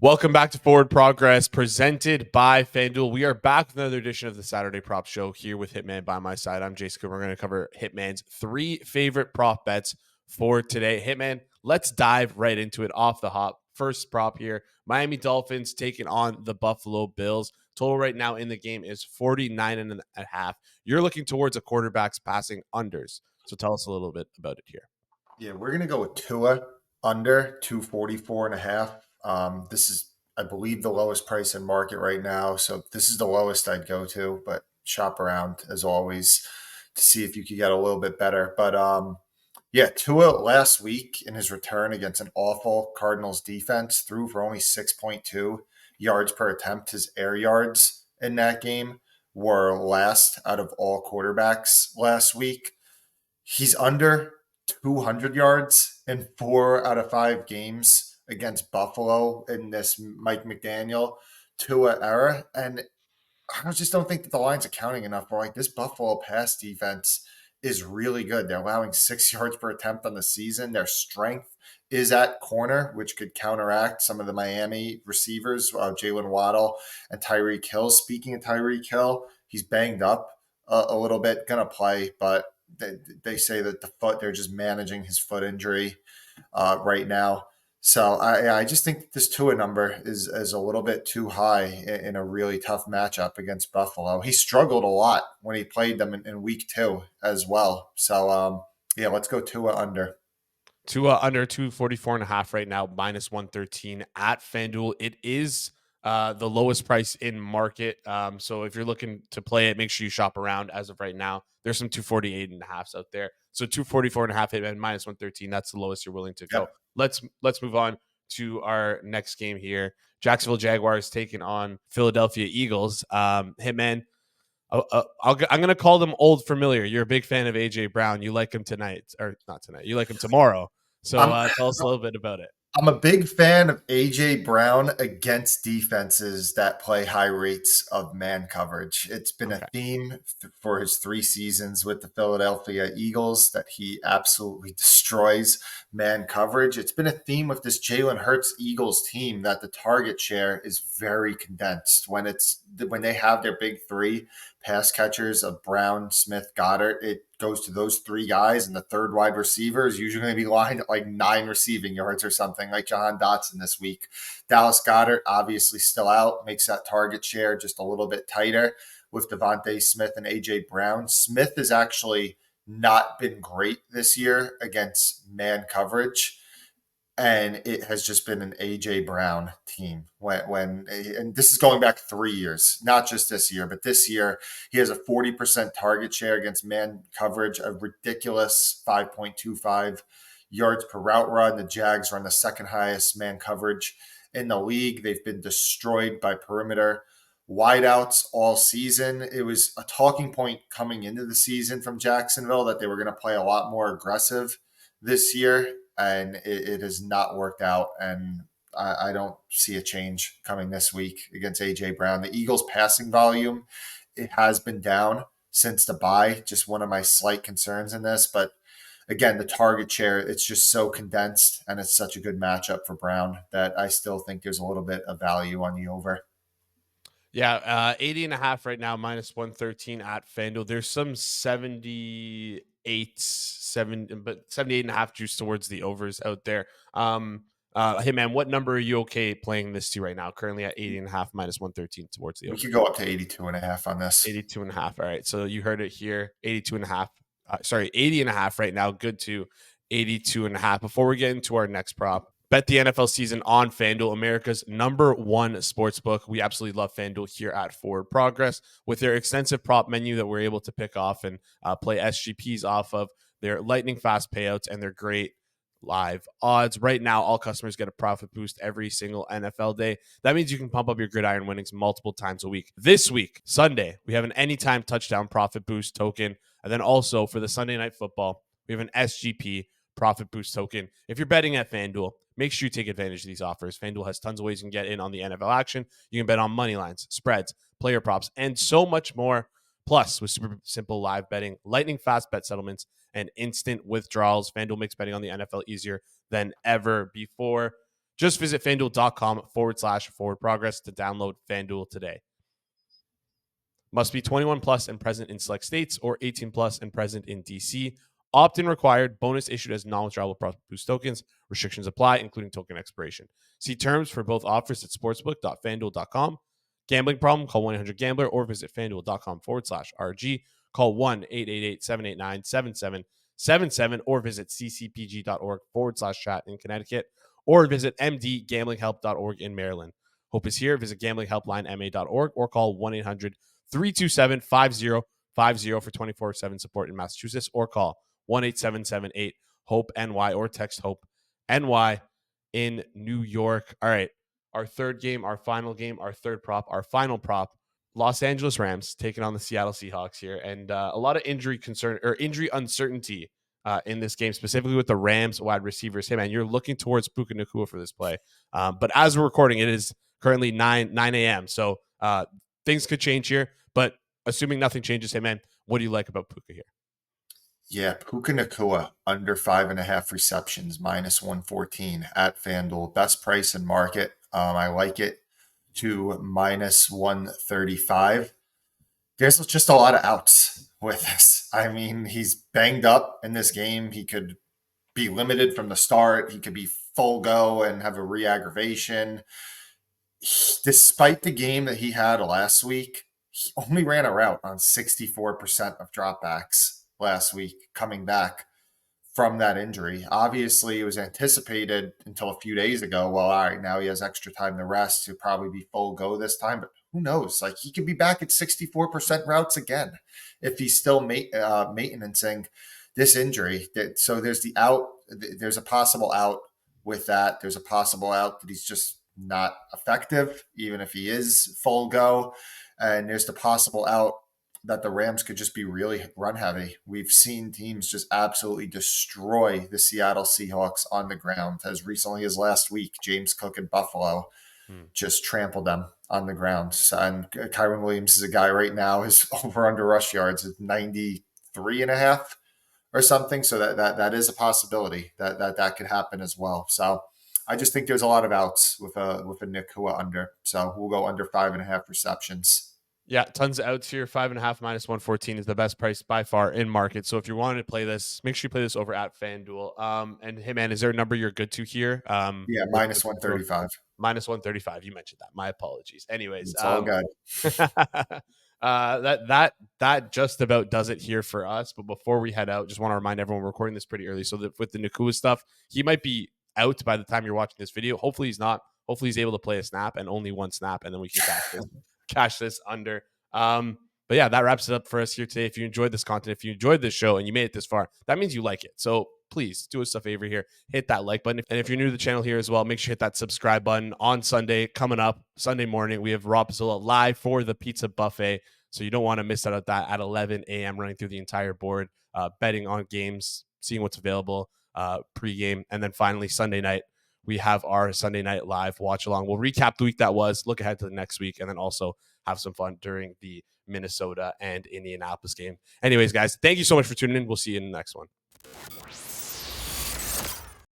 Welcome back to Forward Progress, presented by Fanduel. We are back with another edition of the Saturday Prop Show here with Hitman by my side. I'm Jason. We're going to cover Hitman's three favorite prop bets for today. Hitman, let's dive right into it off the hop. First prop here, Miami Dolphins taking on the Buffalo Bills. Total right now in the game is 49.5. You're looking towards a quarterback's passing unders. So tell us a little bit about it here. Yeah, we're gonna go with Tua under 244 and a half. This is, I believe, the lowest price in market right now. So this is the lowest I'd go to, but shop around as always to see if you could get a little bit better. But yeah, Tua last week in his return against an awful Cardinals defense threw for only 6.2 yards per attempt. His air yards in that game were last out of all quarterbacks last week. He's under 200 yards in 4 out of 5 games against Buffalo in this Mike McDaniel Tua era. And I just don't think that the line's accounting enough for like this Buffalo pass defense is really good. They're allowing 6 yards per attempt on the season. Their strength is at corner, which could counteract some of the Miami receivers, Jalen Waddle and Tyreek Hill. Speaking of Tyreek Hill, he's banged up a little bit, gonna play, but they say that they're just managing his foot injury right now. So I just think this Tua number is a little bit too high in a really tough matchup against Buffalo. He struggled a lot when he played them in week 2 as well. So yeah, let's go Tua under. Tua under 244.5 right now, minus 113 at FanDuel. It is the lowest price in market. So if you're looking to play it, make sure you shop around as of right now. There's some 248.5s out there. So 244.5 Hitman minus 113. That's the lowest you're willing to go. Yep. Let's move on to our next game here. Jacksonville Jaguars taking on Philadelphia Eagles. Hitman, I'm going to call them old familiar. You're a big fan of AJ Brown. You like him tonight, or not tonight. You like him tomorrow. So I'm tell us a little bit about it. I'm a big fan of AJ Brown against defenses that play high rates of man coverage. It's been a Okay. theme for his 3 seasons with the Philadelphia Eagles that he absolutely destroys man coverage. It's been a theme with this Jalen Hurts Eagles team that the target share is very condensed. When they have their big three pass catchers of Brown, Smith, Goddard, it goes to those 3 guys, and the third wide receiver is usually going to be lined at like 9 receiving yards or something, like Jahan Dotson this week. Dallas Goddard, obviously still out, makes that target share just a little bit tighter with Devontae Smith and AJ Brown. Smith has actually not been great this year against man coverage, and it has just been an AJ Brown team. And this is going back 3 years, not just this year, but this year he has a 40% target share against man coverage, a ridiculous 5.25 yards per route run. The Jags run the second highest man coverage in the league. They've been destroyed by perimeter wideouts all season. It was a talking point coming into the season from Jacksonville that they were going to play a lot more aggressive this year, and it has not worked out. And I don't see a change coming this week against AJ Brown. The Eagles' passing volume, it has been down since the bye. Just one of my slight concerns in this, but again, the target share, it's just so condensed, and it's such a good matchup for Brown that I still think there's a little bit of value on the over. Yeah, 80.5 right now, minus 113 at FanDuel. There's some 78.5 juice towards the overs out there. Hey man, what number are you okay playing this to right now? Currently at 80.5, minus 113 towards the We over. could go up to 82 and a half on this. 82.5. All right. So you heard it here. 82.5. Sorry, 80.5 right now. Good to 82.5. Before we get into our next prop, bet the NFL season on FanDuel, America's #1 sports book. We absolutely love FanDuel here at Forward Progress with their extensive prop menu that we're able to pick off and play SGPs off of, their lightning fast payouts, and their great live odds. Right now, all customers get a profit boost every single NFL day. That means you can pump up your gridiron winnings multiple times a week. This week, Sunday, we have an anytime touchdown profit boost token. And then also for the Sunday night football, we have an SGP profit boost token. If you're betting at FanDuel, make sure you take advantage of these offers. FanDuel has tons of ways you can get in on the NFL action. You can bet on money lines, spreads, player props, and so much more. Plus, with super simple live betting, lightning fast bet settlements, and instant withdrawals, FanDuel makes betting on the NFL easier than ever before. Just visit fanduel.com/forward progress to download Fanduel today. Must be 21 plus and present in select states or 18 plus and present in DC. Opt-in required. Bonus issued as non-withdrawable Pro Boost tokens. Restrictions apply, including token expiration. See terms for both offers at sportsbook.fanduel.com. Gambling problem? Call 1-800-GAMBLER or visit fanduel.com/RG. Call 1-888-789-7777 or visit ccpg.org/chat in Connecticut or visit mdgamblinghelp.org in Maryland. Hope is here. Visit gamblinghelplinema.org or call 1-800-327-5050 for 24/7 support in Massachusetts or call 1-8778-HOPE-NY or text HOPE-NY in New York. All right. Our third game, our final game, our third prop, our final prop. Los Angeles Rams taking on the Seattle Seahawks here, and a lot of injury uncertainty in this game, specifically with the Rams wide receivers. Hey man, you're looking towards Puka Nacua for this play, but as we're recording, it is currently 9 a.m. So things could change here, but assuming nothing changes, hey man, what do you like about Puka here? Yeah, Puka Nacua under 5.5 receptions, -114 at FanDuel. Best price in market. I like it to -135. There's just a lot of outs with this. I mean, he's banged up in this game. He could be limited from the start. He could be full go and have a re-aggravation. Despite the game that he had last week, he only ran a route on 64% of dropbacks last week coming back from that injury. Obviously, it was anticipated until a few days ago. Well, all right, now he has extra time to rest. He'll probably be full go this time, but who knows? Like, he could be back at 64% routes again if he's still maintenancing this injury. So there's the out. There's a possible out with that. There's a possible out that he's just not effective, even if he is full go. And there's the possible out that the Rams could just be really run heavy. We've seen teams just absolutely destroy the Seattle Seahawks on the ground. As recently as last week, James Cook in Buffalo just trampled them on the ground. And Kyron Williams is a guy right now, his over under rush yards is 93.5 or something. So that is a possibility that could happen as well. So I just think there's a lot of outs with a Nacua under. So we'll go under 5.5 receptions. Yeah, tons of outs here. 5.5 -114 is the best price by far in market. So if you're wanting to play this, make sure you play this over at FanDuel. And hey man, is there a number you're good to here? Yeah, -135. -135. You mentioned that. My apologies. Anyways, it's all good. that just about does it here for us. But before we head out, just want to remind everyone we're recording this pretty early. So that with the Nacua stuff, he might be out by the time you're watching this video. Hopefully he's not. Hopefully he's able to play a snap and only one snap, and then we can cash this under. But yeah, that wraps it up for us here today. If you enjoyed this content, if you enjoyed this show and you made it this far, that means you like it. So please do us a favor here, hit that like button. And if you're new to the channel here as well, make sure you hit that subscribe button. On Sunday, coming up Sunday morning, we have Rob Pizzola live for the pizza buffet. So you don't want to miss out on that at 11 a.m. running through the entire board, betting on games, seeing what's available pregame. And then finally, Sunday night, we have our Sunday night live watch along. We'll recap the week that was, look ahead to the next week, and then also have some fun during the Minnesota and Indianapolis game. Anyways, guys, thank you so much for tuning in. We'll see you in the next one.